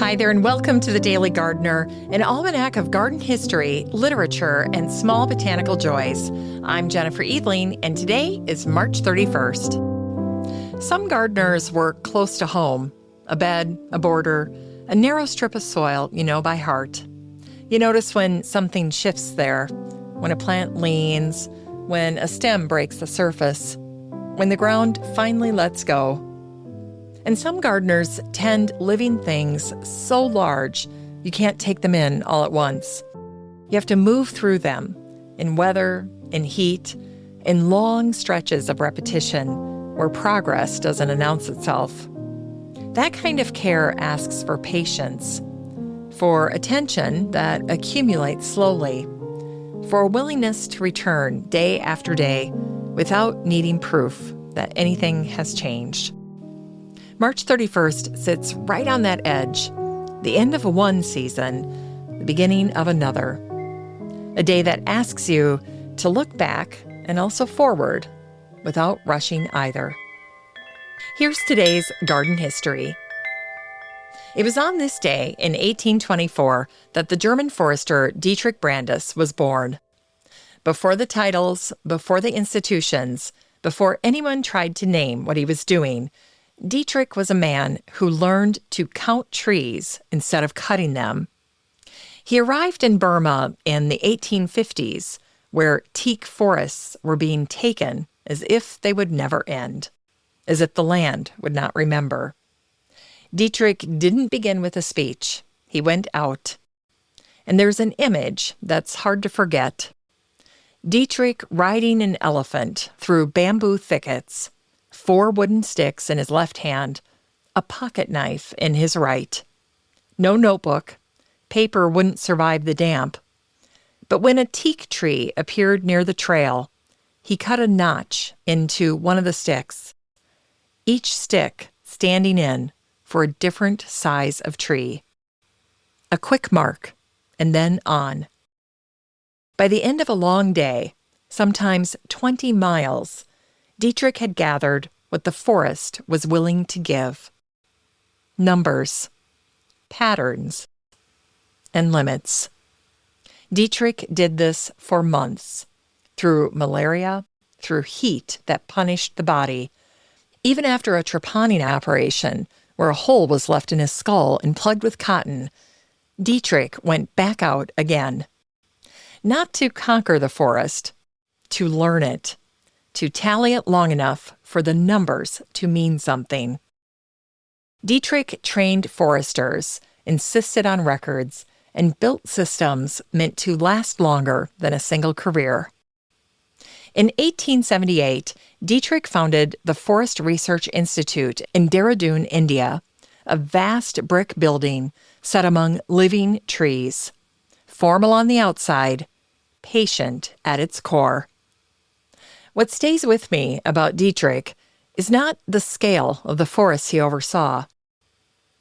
Hi there, and welcome to The Daily Gardener, an almanac of garden history, literature, and small botanical joys. I'm Jennifer Eadling, and today is March 31st. Some gardeners work close to home, a bed, a border, a narrow strip of soil you know by heart. You notice when something shifts there, when a plant leans, when a stem breaks the surface, when the ground finally lets go. And some gardeners tend living things so large you can't take them in all at once. You have to move through them in weather, in heat, in long stretches of repetition where progress doesn't announce itself. That kind of care asks for patience, for attention that accumulates slowly, for a willingness to return day after day without needing proof that anything has changed. March 31st sits right on that edge, the end of one season, the beginning of another. A day that asks you to look back and also forward without rushing either. Here's today's garden history. It was on this day in 1824 that the German forester Dietrich Brandis was born. Before the titles, before the institutions, before anyone tried to name what he was doing, Dietrich was a man who learned to count trees instead of cutting them. He arrived in Burma in the 1850s, where teak forests were being taken as if they would never end, as if the land would not remember. Dietrich didn't begin with a speech. He went out. And there's an image that's hard to forget. Dietrich riding an elephant through bamboo thickets, 4 wooden sticks in his left hand, a pocket knife in his right. No notebook. Paper wouldn't survive the damp. But when a teak tree appeared near the trail, he cut a notch into one of the sticks, each stick standing in for a different size of tree. A quick mark, and then on. By the end of a long day, sometimes 20 miles, Dietrich had gathered what the forest was willing to give. Numbers, patterns, and limits. Dietrich did this for months, through malaria, through heat that punished the body, even after a trepanning operation where a hole was left in his skull and plugged with cotton. Dietrich went back out again. Not to conquer the forest, to learn it, to tally it long enough for the numbers to mean something. Dietrich trained foresters, insisted on records, and built systems meant to last longer than a single career. In 1878, Dietrich founded the Forest Research Institute in Dehradun, India, a vast brick building set among living trees, formal on the outside, patient at its core. What stays with me about Dietrich is not the scale of the forests he oversaw,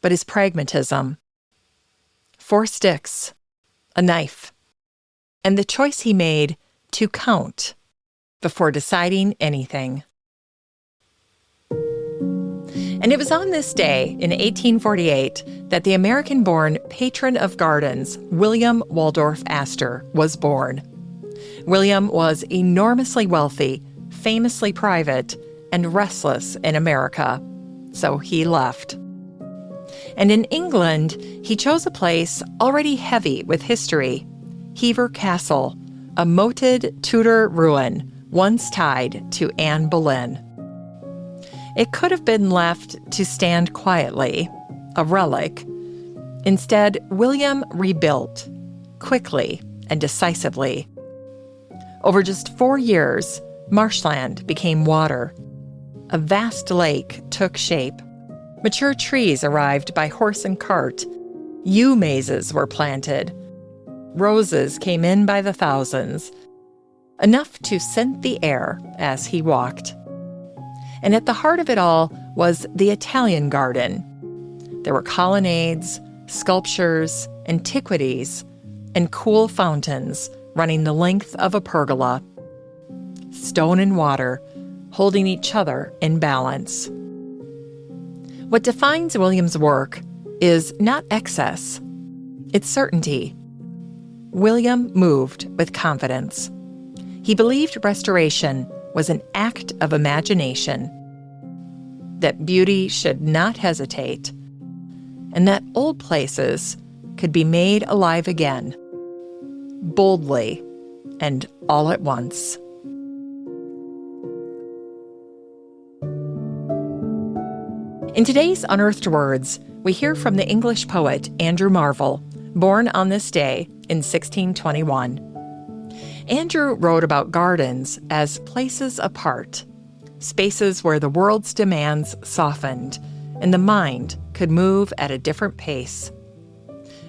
but his pragmatism. 4 sticks, a knife, and the choice he made to count before deciding anything. And it was on this day in 1848 that the American-born patron of gardens, William Waldorf Astor, was born. William was enormously wealthy, famously private, and restless in America, so he left. And in England, he chose a place already heavy with history, Hever Castle, a moated Tudor ruin once tied to Anne Boleyn. It could have been left to stand quietly, a relic. Instead, William rebuilt, quickly and decisively. Over just 4 years, marshland became water. A vast lake took shape. Mature trees arrived by horse and cart. Yew mazes were planted. Roses came in by the thousands, enough to scent the air as he walked. And at the heart of it all was the Italian garden. There were colonnades, sculptures, antiquities, and cool fountains running the length of a pergola. Stone and water, holding each other in balance. What defines William's work is not excess, it's certainty. William moved with confidence. He believed restoration was an act of imagination, that beauty should not hesitate, and that old places could be made alive again, boldly and all at once. In today's Unearthed Words, we hear from the English poet Andrew Marvell, born on this day in 1621. Andrew wrote about gardens as places apart, spaces where the world's demands softened and the mind could move at a different pace.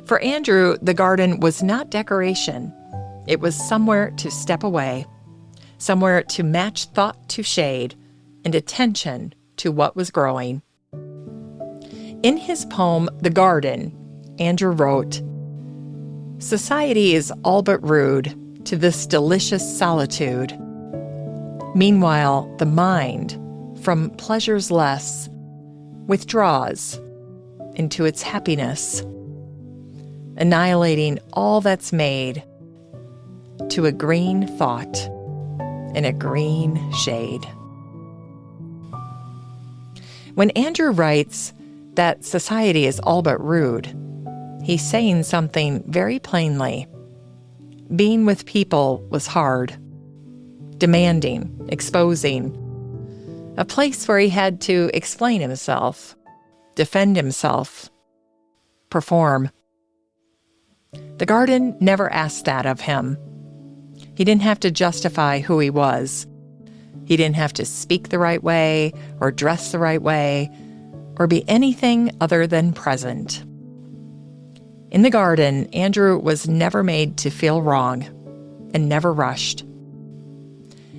For Andrew, the garden was not decoration. It was somewhere to step away, somewhere to match thought to shade and attention to what was growing. In his poem, The Garden, Andrew wrote, "Society is all but rude to this delicious solitude. Meanwhile, the mind, from pleasures less, withdraws into its happiness, annihilating all that's made to a green thought in a green shade." When Andrew writes that society is all but rude, he's saying something very plainly. Being with people was hard, demanding, exposing, a place where he had to explain himself, defend himself, perform. The garden never asked that of him. He didn't have to justify who he was. He didn't have to speak the right way or dress the right way or be anything other than present. In the garden, Andrew was never made to feel wrong and never rushed.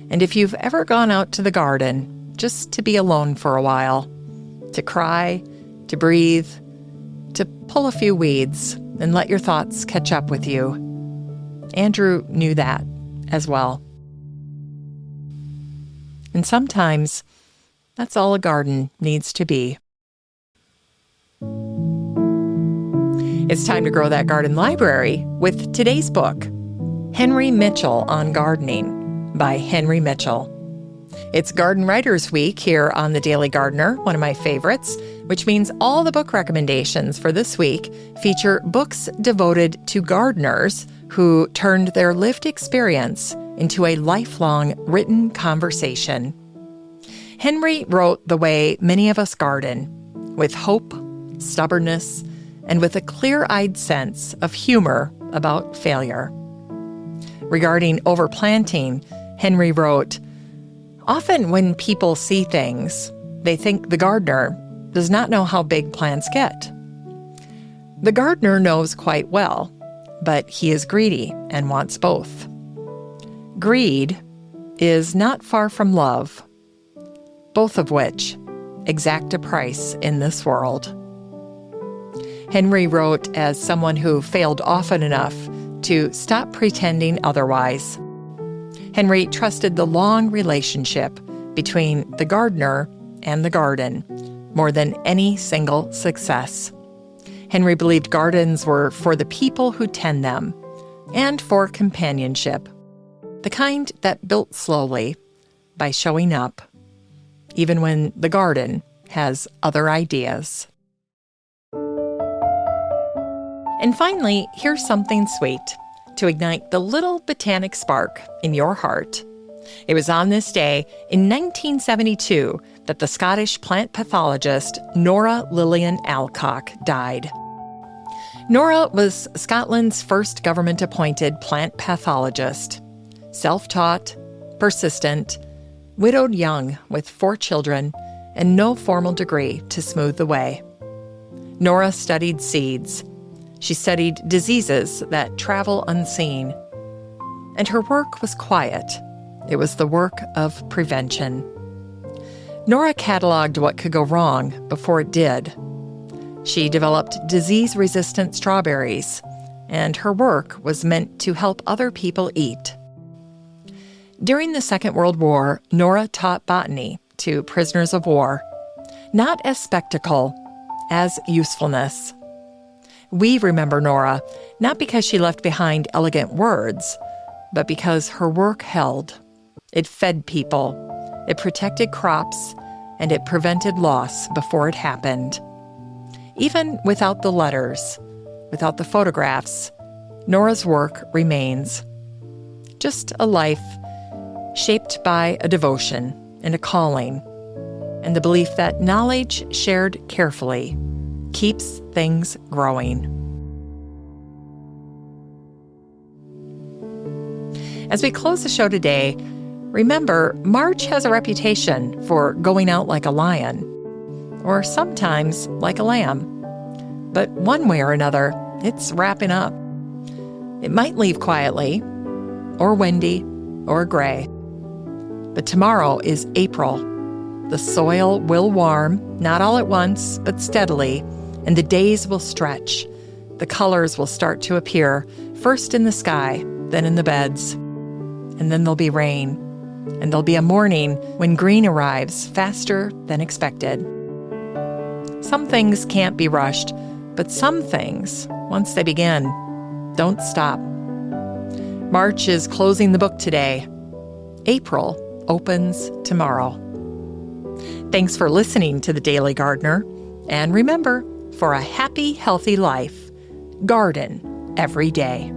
And if you've ever gone out to the garden just to be alone for a while, to cry, to breathe, to pull a few weeds and let your thoughts catch up with you, Andrew knew that as well. And sometimes that's all a garden needs to be. It's time to grow that garden library with today's book, Henry Mitchell on Gardening by Henry Mitchell. It's Garden Writers Week here on The Daily Gardener, one of my favorites, which means all the book recommendations for this week feature books devoted to gardeners who turned their lived experience into a lifelong written conversation. Henry wrote the way many of us garden, with hope, stubbornness, and with a clear-eyed sense of humor about failure. Regarding overplanting, Henry wrote, "Often when people see things, they think the gardener does not know how big plants get. The gardener knows quite well, but he is greedy and wants both. Greed is not far from love, both of which exact a price in this world." Henry wrote as someone who failed often enough to stop pretending otherwise. Henry trusted the long relationship between the gardener and the garden more than any single success. Henry believed gardens were for the people who tend them and for companionship, the kind that built slowly by showing up, even when the garden has other ideas. And finally, here's something sweet to ignite the little botanic spark in your heart. It was on this day in 1972 that the Scottish plant pathologist Nora Lillian Alcock died. Nora was Scotland's first government-appointed plant pathologist, self-taught, persistent, widowed young with 4 children and no formal degree to smooth the way. Nora studied seeds. She studied diseases that travel unseen. And her work was quiet. It was the work of prevention. Nora cataloged what could go wrong before it did. She developed disease-resistant strawberries, and her work was meant to help other people eat. During the Second World War, Nora taught botany to prisoners of war, not as spectacle, as usefulness. We remember Nora not because she left behind elegant words, but because her work held. It fed people, it protected crops, and it prevented loss before it happened. Even without the letters, without the photographs, Nora's work remains. Just a life shaped by a devotion and a calling, and the belief that knowledge shared carefully keeps things growing. As we close the show today, remember, March has a reputation for going out like a lion, or sometimes like a lamb. But one way or another, it's wrapping up. It might leave quietly, or windy, or gray. But tomorrow is April. The soil will warm, not all at once, but steadily, and the days will stretch. The colors will start to appear, first in the sky, then in the beds. And then there'll be rain, and there'll be a morning when green arrives faster than expected. Some things can't be rushed, but some things, once they begin, don't stop. March is closing the book today. April opens tomorrow. Thanks for listening to The Daily Gardener. And remember, for a happy, healthy life, garden every day.